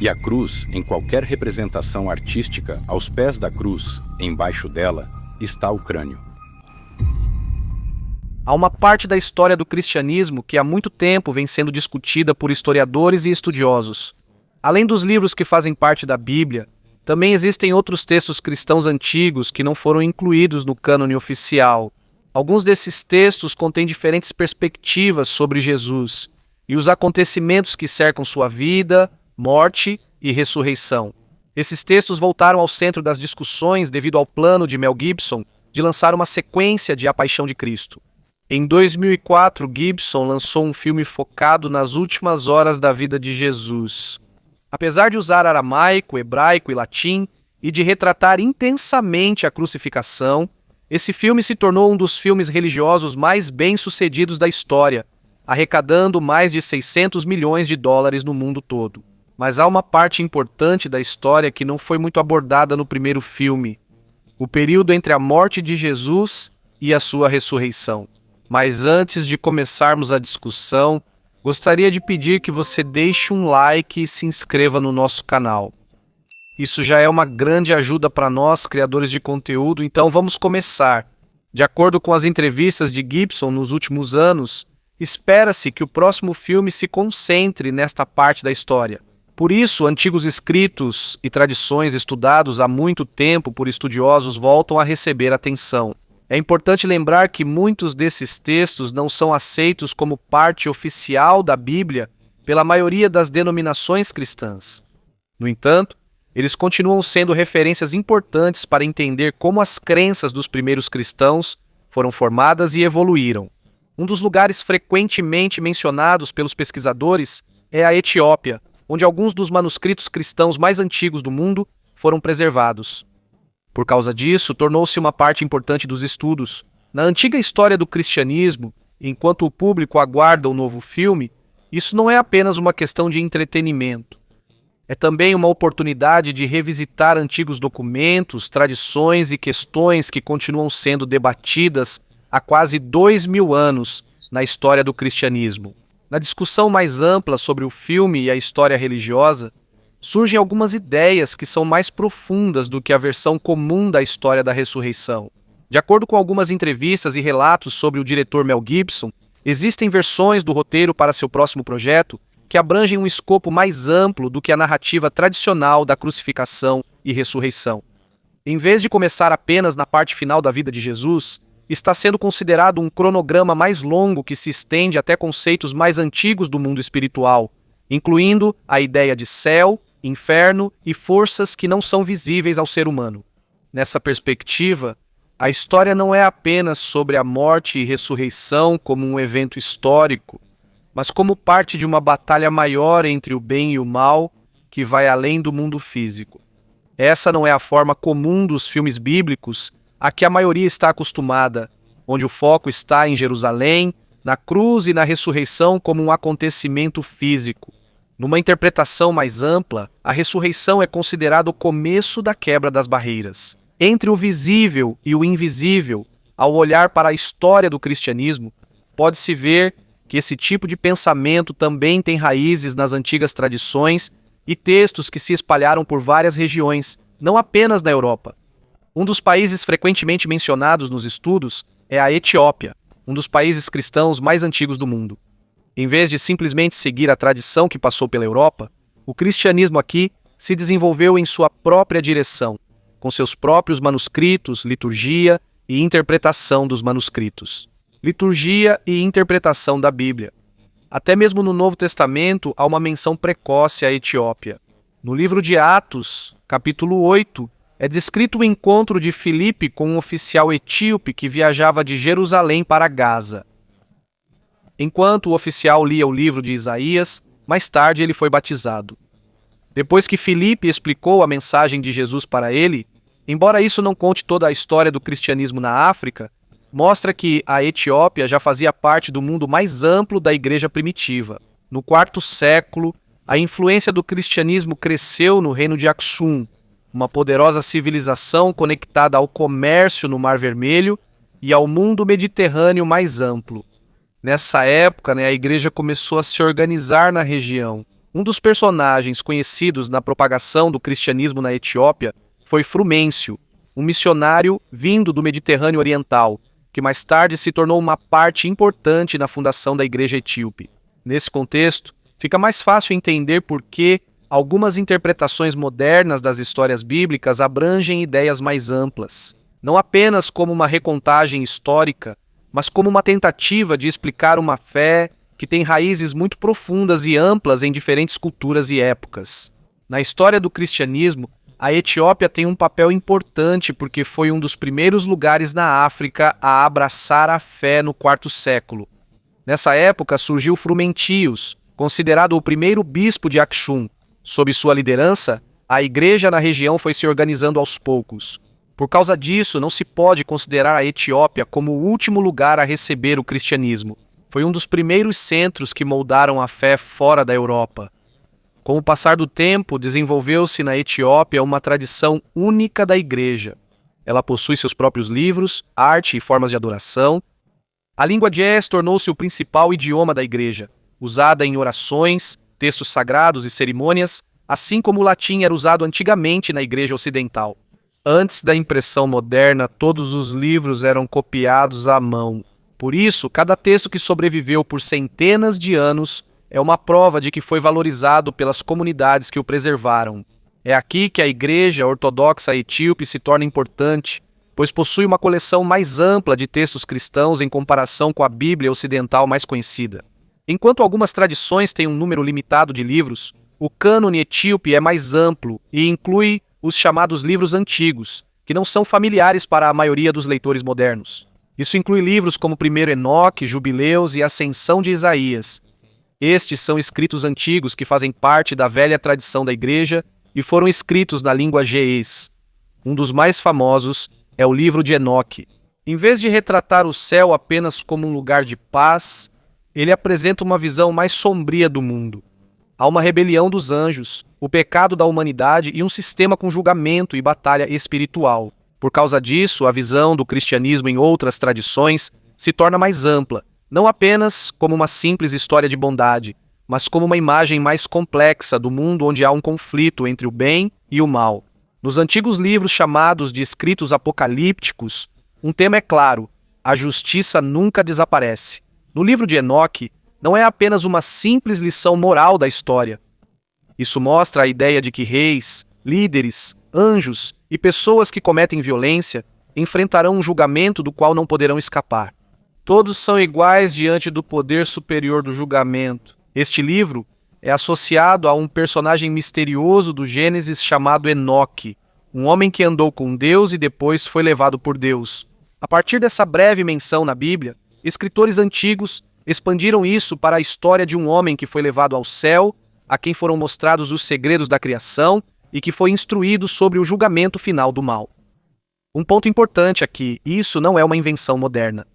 E a cruz, em qualquer representação artística, aos pés da cruz, embaixo dela, está o crânio. Há uma parte da história do cristianismo que há muito tempo vem sendo discutida por historiadores e estudiosos. Além dos livros que fazem parte da Bíblia, também existem outros textos cristãos antigos que não foram incluídos no cânone oficial. Alguns desses textos contêm diferentes perspectivas sobre Jesus e os acontecimentos que cercam sua vida, morte e ressurreição. Esses textos voltaram ao centro das discussões devido ao plano de Mel Gibson de lançar uma sequência de A Paixão de Cristo. Em 2004, Gibson lançou um filme focado nas últimas horas da vida de Jesus. Apesar de usar aramaico, hebraico e latim, e de retratar intensamente a crucificação, esse filme se tornou um dos filmes religiosos mais bem-sucedidos da história, arrecadando mais de 600 milhões de dólares no mundo todo. Mas há uma parte importante da história que não foi muito abordada no primeiro filme: o período entre a morte de Jesus e a sua ressurreição. Mas antes de começarmos a discussão, gostaria de pedir que você deixe um like e se inscreva no nosso canal. Isso já é uma grande ajuda para nós, criadores de conteúdo, então vamos começar. De acordo com as entrevistas de Gibson nos últimos anos, espera-se que o próximo filme se concentre nesta parte da história. Por isso, antigos escritos e tradições estudados há muito tempo por estudiosos voltam a receber atenção. É importante lembrar que muitos desses textos não são aceitos como parte oficial da Bíblia pela maioria das denominações cristãs. No entanto, eles continuam sendo referências importantes para entender como as crenças dos primeiros cristãos foram formadas e evoluíram. Um dos lugares frequentemente mencionados pelos pesquisadores é a Etiópia, onde alguns dos manuscritos cristãos mais antigos do mundo foram preservados. Por causa disso, tornou-se uma parte importante dos estudos. Na antiga história do cristianismo, enquanto o público aguarda o novo filme, isso não é apenas uma questão de entretenimento. É também uma oportunidade de revisitar antigos documentos, tradições e questões que continuam sendo debatidas há quase 2000 anos na história do cristianismo. Na discussão mais ampla sobre o filme e a história religiosa, surgem algumas ideias que são mais profundas do que a versão comum da história da ressurreição. De acordo com algumas entrevistas e relatos sobre o diretor Mel Gibson, existem versões do roteiro para seu próximo projeto que abrangem um escopo mais amplo do que a narrativa tradicional da crucificação e ressurreição. Em vez de começar apenas na parte final da vida de Jesus, está sendo considerado um cronograma mais longo que se estende até conceitos mais antigos do mundo espiritual, incluindo a ideia de céu, inferno e forças que não são visíveis ao ser humano. Nessa perspectiva, a história não é apenas sobre a morte e ressurreição como um evento histórico, mas como parte de uma batalha maior entre o bem e o mal que vai além do mundo físico. Essa não é a forma comum dos filmes bíblicos a que a maioria está acostumada, onde o foco está em Jerusalém, na cruz e na ressurreição como um acontecimento físico. Numa interpretação mais ampla, a ressurreição é considerada o começo da quebra das barreiras. Entre o visível e o invisível, ao olhar para a história do cristianismo, pode-se ver que esse tipo de pensamento também tem raízes nas antigas tradições e textos que se espalharam por várias regiões, não apenas na Europa. Um dos países frequentemente mencionados nos estudos é a Etiópia, um dos países cristãos mais antigos do mundo. Em vez de simplesmente seguir a tradição que passou pela Europa, o cristianismo aqui se desenvolveu em sua própria direção, com seus próprios manuscritos, liturgia e interpretação dos manuscritos. Liturgia e interpretação da Bíblia. Até mesmo no Novo Testamento há uma menção precoce à Etiópia. No livro de Atos, capítulo 8, é descrito o encontro de Filipe com um oficial etíope que viajava de Jerusalém para Gaza. Enquanto o oficial lia o livro de Isaías, mais tarde ele foi batizado. Depois que Filipe explicou a mensagem de Jesus para ele, embora isso não conte toda a história do cristianismo na África, mostra que a Etiópia já fazia parte do mundo mais amplo da igreja primitiva. No quarto século, a influência do cristianismo cresceu no reino de Aksum, uma poderosa civilização conectada ao comércio no Mar Vermelho e ao mundo mediterrâneo mais amplo. Nessa época, a igreja começou a se organizar na região, Um dos personagens conhecidos na propagação do cristianismo na Etiópia foi Frumêncio, um missionário vindo do Mediterrâneo Oriental, que mais tarde se tornou uma parte importante na fundação da Igreja Etíope. Nesse contexto, fica mais fácil entender por que algumas interpretações modernas das histórias bíblicas abrangem ideias mais amplas, não apenas como uma recontagem histórica, mas como uma tentativa de explicar uma fé que tem raízes muito profundas e amplas em diferentes culturas e épocas. Na história do cristianismo, a Etiópia tem um papel importante porque foi um dos primeiros lugares na África a abraçar a fé no quarto século. Nessa época surgiu Frumentius, considerado o primeiro bispo de Aksum. Sob sua liderança, a igreja na região foi se organizando aos poucos. Por causa disso, não se pode considerar a Etiópia como o último lugar a receber o cristianismo. Foi um dos primeiros centros que moldaram a fé fora da Europa. Com o passar do tempo, desenvolveu-se na Etiópia uma tradição única da igreja. Ela possui seus próprios livros, arte e formas de adoração. A língua Ge'ez tornou-se o principal idioma da igreja, usada em orações, textos sagrados e cerimônias, assim como o latim era usado antigamente na igreja ocidental. Antes da impressão moderna, todos os livros eram copiados à mão. Por isso, cada texto que sobreviveu por centenas de anos é uma prova de que foi valorizado pelas comunidades que o preservaram. É aqui que a Igreja Ortodoxa Etíope se torna importante, pois possui uma coleção mais ampla de textos cristãos em comparação com a Bíblia ocidental mais conhecida. Enquanto algumas tradições têm um número limitado de livros, o cânone etíope é mais amplo e inclui os chamados livros antigos, que não são familiares para a maioria dos leitores modernos. Isso inclui livros como 1º Enoque, Jubileus e Ascensão de Isaías. Estes são escritos antigos que fazem parte da velha tradição da igreja e foram escritos na língua Ge'ez. Um dos mais famosos é o livro de Enoque. Em vez de retratar o céu apenas como um lugar de paz, ele apresenta uma visão mais sombria do mundo. Há uma rebelião dos anjos, o pecado da humanidade e um sistema com julgamento e batalha espiritual. Por causa disso, a visão do cristianismo em outras tradições se torna mais ampla, não apenas como uma simples história de bondade, mas como uma imagem mais complexa do mundo onde há um conflito entre o bem e o mal. Nos antigos livros chamados de escritos apocalípticos, um tema é claro: a justiça nunca desaparece. No livro de Enoque, não é apenas uma simples lição moral da história. Isso mostra a ideia de que reis, líderes, anjos e pessoas que cometem violência enfrentarão um julgamento do qual não poderão escapar. Todos são iguais diante do poder superior do julgamento. Este livro é associado a um personagem misterioso do Gênesis chamado Enoque, um homem que andou com Deus e depois foi levado por Deus. A partir dessa breve menção na Bíblia, escritores antigos expandiram isso para a história de um homem que foi levado ao céu, a quem foram mostrados os segredos da criação e que foi instruído sobre o julgamento final do mal. Um ponto importante aqui: isso não é uma invenção moderna.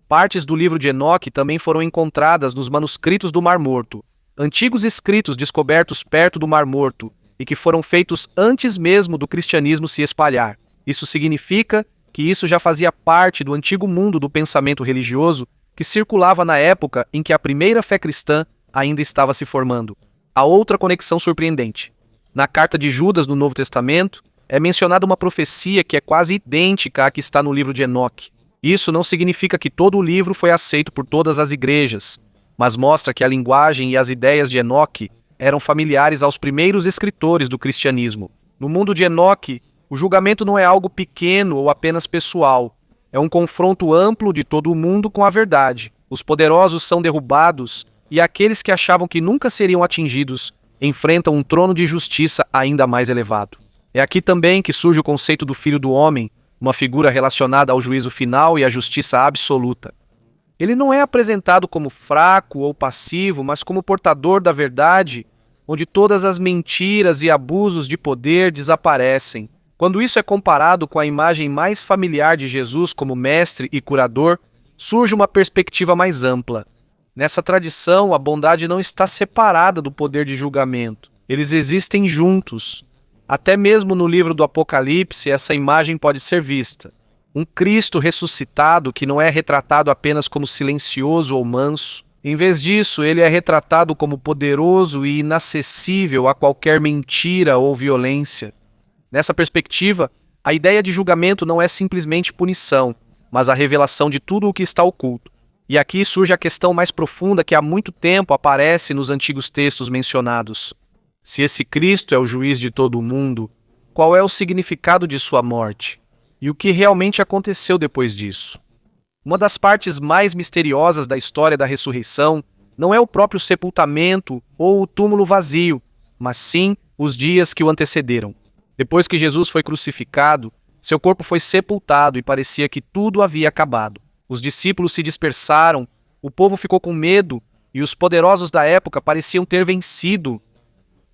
Partes do livro de Enoque também foram encontradas nos manuscritos do Mar Morto, antigos escritos descobertos perto do Mar Morto e que foram feitos antes mesmo do cristianismo se espalhar. Isso significa que isso já fazia parte do antigo mundo do pensamento religioso que circulava na época em que a primeira fé cristã ainda estava se formando. Há outra conexão surpreendente. Na carta de Judas do Novo Testamento, é mencionada uma profecia que é quase idêntica à que está no livro de Enoque. Isso não significa que todo o livro foi aceito por todas as igrejas, mas mostra que a linguagem e as ideias de Enoque eram familiares aos primeiros escritores do cristianismo. No mundo de Enoque, o julgamento não é algo pequeno ou apenas pessoal. É um confronto amplo de todo o mundo com a verdade. Os poderosos são derrubados e aqueles que achavam que nunca seriam atingidos enfrentam um trono de justiça ainda mais elevado. É aqui também que surge o conceito do Filho do Homem, uma figura relacionada ao juízo final e à justiça absoluta. Ele não é apresentado como fraco ou passivo, mas como portador da verdade, onde todas as mentiras e abusos de poder desaparecem. Quando isso é comparado com a imagem mais familiar de Jesus como mestre e curador, surge uma perspectiva mais ampla. Nessa tradição, a bondade não está separada do poder de julgamento. Eles existem juntos. Até mesmo no livro do Apocalipse, essa imagem pode ser vista. Um Cristo ressuscitado que não é retratado apenas como silencioso ou manso, Em vez disso, ele é retratado como poderoso e inacessível a qualquer mentira ou violência. Nessa perspectiva, a ideia de julgamento não é simplesmente punição, mas a revelação de tudo o que está oculto. E aqui surge a questão mais profunda que há muito tempo aparece nos antigos textos mencionados. Se esse Cristo é o juiz de todo o mundo, qual é o significado de sua morte? E o que realmente aconteceu depois disso? Uma das partes mais misteriosas da história da ressurreição não é o próprio sepultamento ou o túmulo vazio, mas sim os dias que o antecederam. Depois que Jesus foi crucificado, seu corpo foi sepultado e parecia que tudo havia acabado. Os discípulos se dispersaram, o povo ficou com medo e os poderosos da época pareciam ter vencido.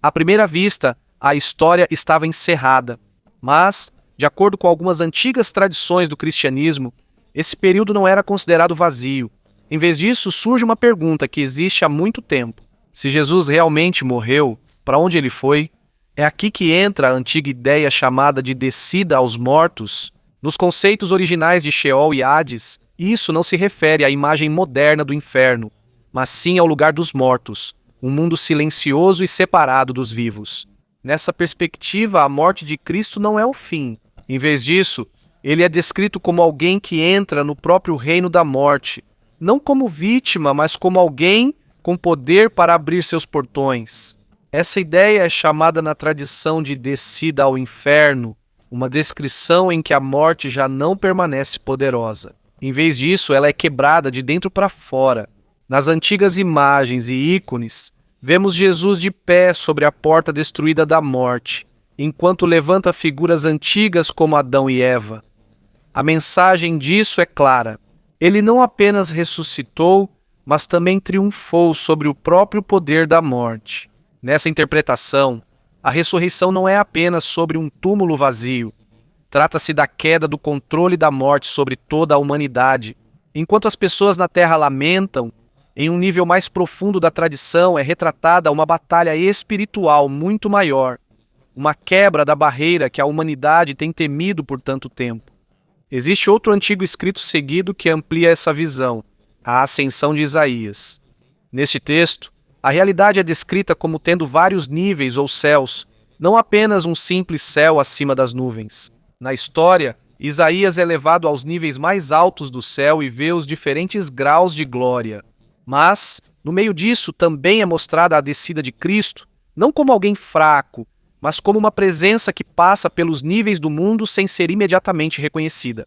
À primeira vista, a história estava encerrada, mas, de acordo com algumas antigas tradições do cristianismo, esse período não era considerado vazio. Em vez disso, surge uma pergunta que existe há muito tempo. Se Jesus realmente morreu, para onde ele foi? É aqui que entra a antiga ideia chamada de descida aos mortos. Nos conceitos originais de Sheol e Hades, isso não se refere à imagem moderna do inferno, mas sim ao lugar dos mortos, um mundo silencioso e separado dos vivos. Nessa perspectiva, a morte de Cristo não é o fim. Em vez disso, ele é descrito como alguém que entra no próprio reino da morte, não como vítima, mas como alguém com poder para abrir seus portões. Essa ideia é chamada na tradição de descida ao inferno, uma descrição em que a morte já não permanece poderosa. Em vez disso, ela é quebrada de dentro para fora. Nas antigas imagens e ícones, vemos Jesus de pé sobre a porta destruída da morte, enquanto levanta figuras antigas como Adão e Eva. A mensagem disso é clara. Ele não apenas ressuscitou, mas também triunfou sobre o próprio poder da morte. Nessa interpretação, a ressurreição não é apenas sobre um túmulo vazio. Trata-se da queda do controle da morte sobre toda a humanidade. Enquanto as pessoas na Terra lamentam, em um nível mais profundo da tradição é retratada uma batalha espiritual muito maior, uma quebra da barreira que a humanidade tem temido por tanto tempo. Existe outro antigo escrito seguido que amplia essa visão, a Ascensão de Isaías. Neste texto, a realidade é descrita como tendo vários níveis ou céus, não apenas um simples céu acima das nuvens. Na história, Isaías é levado aos níveis mais altos do céu e vê os diferentes graus de glória. Mas, no meio disso, também é mostrada a descida de Cristo, não como alguém fraco, mas como uma presença que passa pelos níveis do mundo sem ser imediatamente reconhecida.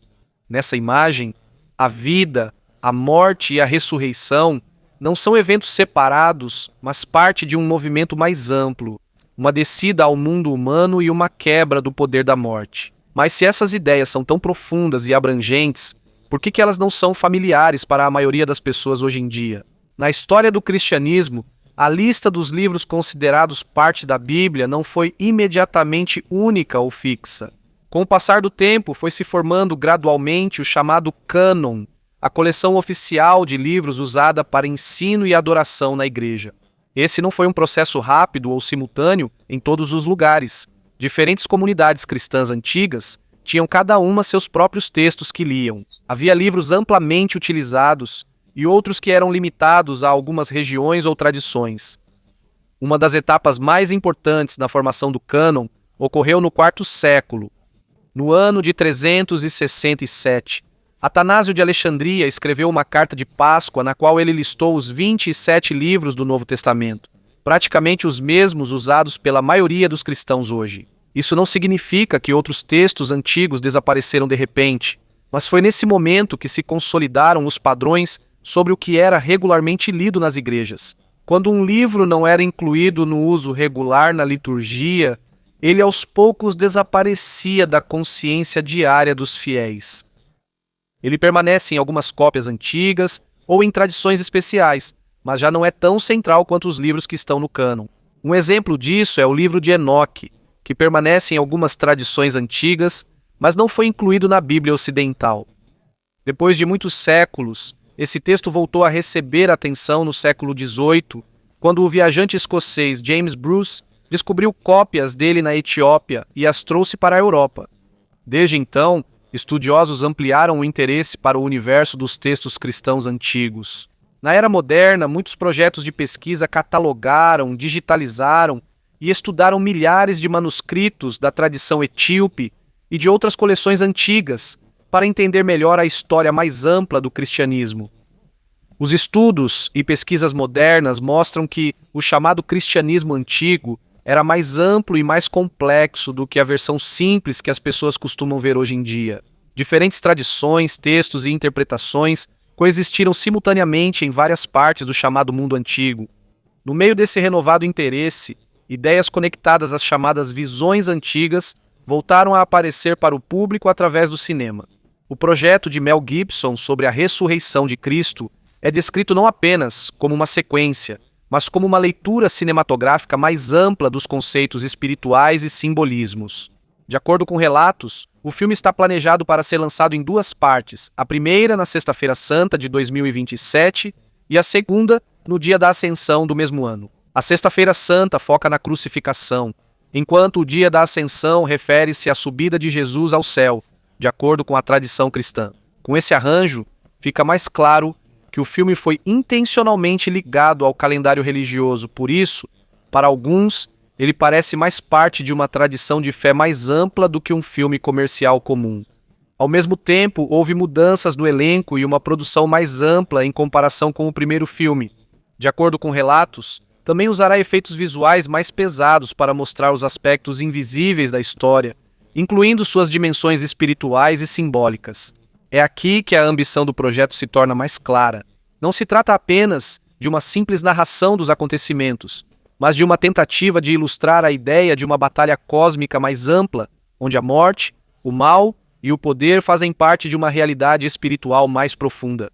Nessa imagem, a vida, a morte e a ressurreição não são eventos separados, mas parte de um movimento mais amplo, uma descida ao mundo humano e uma quebra do poder da morte. Mas se essas ideias são tão profundas e abrangentes, por que elas não são familiares para a maioria das pessoas hoje em dia? Na história do cristianismo, a lista dos livros considerados parte da Bíblia não foi imediatamente única ou fixa. Com o passar do tempo, foi se formando gradualmente o chamado cânon, a coleção oficial de livros usada para ensino e adoração na igreja. Esse não foi um processo rápido ou simultâneo em todos os lugares. Diferentes comunidades cristãs antigas tinham cada uma seus próprios textos que liam. Havia livros amplamente utilizados e outros que eram limitados a algumas regiões ou tradições. Uma das etapas mais importantes na formação do cânon ocorreu no IV século. No ano de 367, Atanásio de Alexandria escreveu uma carta de Páscoa na qual ele listou os 27 livros do Novo Testamento, praticamente os mesmos usados pela maioria dos cristãos hoje. Isso não significa que outros textos antigos desapareceram de repente, mas foi nesse momento que se consolidaram os padrões sobre o que era regularmente lido nas igrejas. Quando um livro não era incluído no uso regular na liturgia, ele aos poucos desaparecia da consciência diária dos fiéis. Ele permanece em algumas cópias antigas ou em tradições especiais, mas já não é tão central quanto os livros que estão no cânon. Um exemplo disso é o livro de Enoque, que permanece em algumas tradições antigas, mas não foi incluído na Bíblia Ocidental. Depois de muitos séculos, esse texto voltou a receber atenção no século XVIII, quando o viajante escocês James Bruce descobriu cópias dele na Etiópia e as trouxe para a Europa. Desde então, estudiosos ampliaram o interesse para o universo dos textos cristãos antigos. Na era moderna, muitos projetos de pesquisa catalogaram, digitalizaram e estudaram milhares de manuscritos da tradição etíope e de outras coleções antigas para entender melhor a história mais ampla do cristianismo. Os estudos e pesquisas modernas mostram que o chamado cristianismo antigo era mais amplo e mais complexo do que a versão simples que as pessoas costumam ver hoje em dia. Diferentes tradições, textos e interpretações coexistiram simultaneamente em várias partes do chamado mundo antigo. No meio desse renovado interesse, ideias conectadas às chamadas visões antigas voltaram a aparecer para o público através do cinema. O projeto de Mel Gibson sobre a ressurreição de Cristo é descrito não apenas como uma sequência, mas como uma leitura cinematográfica mais ampla dos conceitos espirituais e simbolismos. De acordo com relatos, o filme está planejado para ser lançado em duas partes, a primeira na Sexta-feira Santa de 2027 e a segunda no dia da Ascensão do mesmo ano. A Sexta-feira Santa foca na crucificação, enquanto o dia da Ascensão refere-se à subida de Jesus ao céu, de acordo com a tradição cristã. Com esse arranjo, fica mais claro que o filme foi intencionalmente ligado ao calendário religioso, por isso, para alguns, ele parece mais parte de uma tradição de fé mais ampla do que um filme comercial comum. Ao mesmo tempo, houve mudanças no elenco e uma produção mais ampla em comparação com o primeiro filme. De acordo com relatos, também usará efeitos visuais mais pesados para mostrar os aspectos invisíveis da história, incluindo suas dimensões espirituais e simbólicas. É aqui que a ambição do projeto se torna mais clara. Não se trata apenas de uma simples narração dos acontecimentos, mas de uma tentativa de ilustrar a ideia de uma batalha cósmica mais ampla, onde a morte, o mal e o poder fazem parte de uma realidade espiritual mais profunda.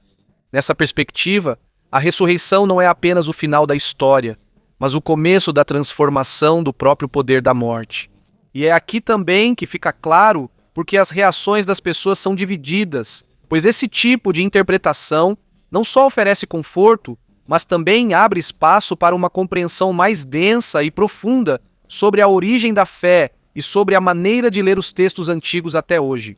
Nessa perspectiva, a ressurreição não é apenas o final da história, mas o começo da transformação do próprio poder da morte. E é aqui também que fica claro porque as reações das pessoas são divididas, pois esse tipo de interpretação não só oferece conforto, mas também abre espaço para uma compreensão mais densa e profunda sobre a origem da fé e sobre a maneira de ler os textos antigos até hoje.